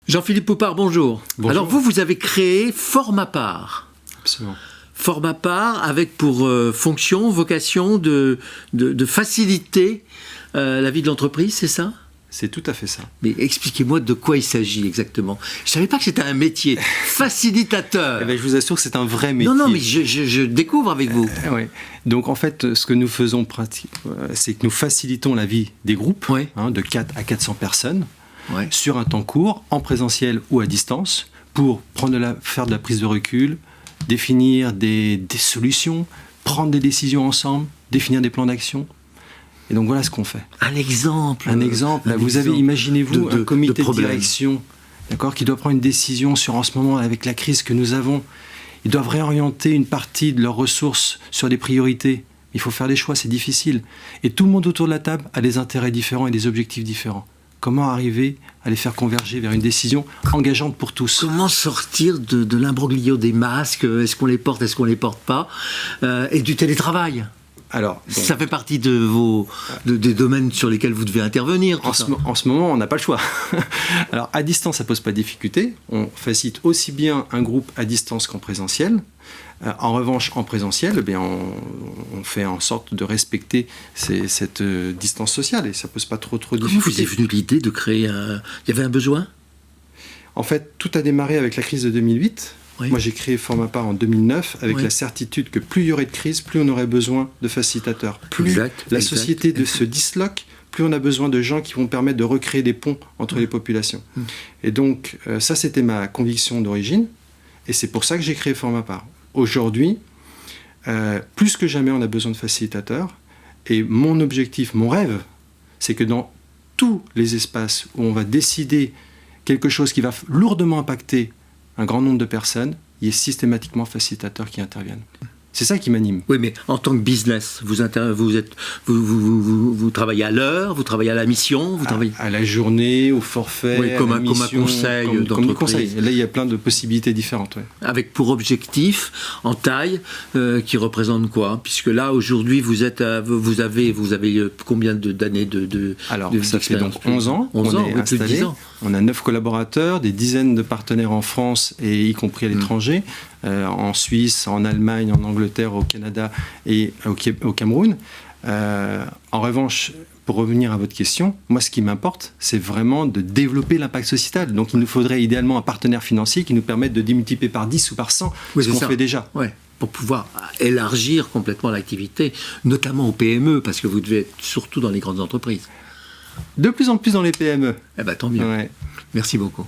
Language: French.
Jean-Philippe Poupart, bonjour. Bonjour. Alors vous avez créé Formapart. Absolument. Formapart avec pour fonction, vocation de faciliter la vie de l'entreprise, c'est ça ? C'est tout à fait ça. Mais expliquez-moi de quoi il s'agit exactement. Je ne savais pas que c'était un métier. Facilitateur. Eh bien, je vous assure que c'est un vrai métier. Non, mais je découvre avec vous. Ouais. Donc en fait, ce que nous faisons, c'est que nous facilitons la vie des groupes de 4 à 400 personnes sur un temps court, en présentiel ou à distance, pour faire de la prise de recul, définir des solutions, prendre des décisions ensemble, définir des plans d'action. Et donc voilà ce qu'on fait. Un exemple. Vous avez, imaginez-vous, un comité de direction, qui doit prendre une décision sur, en ce moment, avec la crise que nous avons. Ils doivent réorienter une partie de leurs ressources sur des priorités. Il faut faire des choix, c'est difficile. Et tout le monde autour de la table a des intérêts différents et des objectifs différents. Comment arriver à les faire converger vers une décision engageante pour tous ? Comment sortir de l'imbroglio des masques, est-ce qu'on les porte, est-ce qu'on les porte pas, et du télétravail ? Alors, ça fait partie des domaines sur lesquels vous devez intervenir. En ce moment, on n'a pas le choix. Alors, à distance, ça ne pose pas de difficulté. On facilite aussi bien un groupe à distance qu'en présentiel. En revanche, en présentiel, on fait en sorte de respecter cette distance sociale et ça ne pose pas trop de difficultés. Comment vous est venue l'idée de créer Il y avait un besoin ? En fait, tout a démarré avec la crise de 2008. Oui. Moi, j'ai créé Formapart en 2009 avec la certitude que plus il y aurait de crise, plus on aurait besoin de facilitateurs. Plus la société se disloque, plus on a besoin de gens qui vont permettre de recréer des ponts entre les populations. Et donc, ça, c'était ma conviction d'origine. Et c'est pour ça que j'ai créé Formapart. Aujourd'hui, plus que jamais, on a besoin de facilitateurs. Et mon objectif, mon rêve, c'est que dans tous les espaces où on va décider quelque chose qui va lourdement impacter un grand nombre de personnes, il y a systématiquement facilitateurs qui interviennent. C'est ça qui m'anime. Oui, mais en tant que business, vous travaillez à l'heure, vous travaillez à la mission, à la journée, au forfait, comme un conseil d'entreprise. Là, il y a plein de possibilités différentes. Ouais. Avec pour objectif, en taille, qui représente quoi ? Puisque là, aujourd'hui, vous avez combien d'années Alors, ça fait donc 11 ans. On est installé. On a 9 collaborateurs, des dizaines de partenaires en France et y compris à l'étranger, en Suisse, en Allemagne, en Angleterre, au Canada et au Cameroun. En revanche, pour revenir à votre question, moi ce qui m'importe, c'est vraiment de développer l'impact sociétal. Donc il nous faudrait idéalement un partenaire financier qui nous permette de démultiplier par 10 ou par 100 ce qu'on fait déjà. Ouais. Pour pouvoir élargir complètement l'activité, notamment aux PME, parce que vous devez être surtout dans les grandes entreprises. De plus en plus dans les PME. Eh bien, tant mieux. Ouais. Merci beaucoup.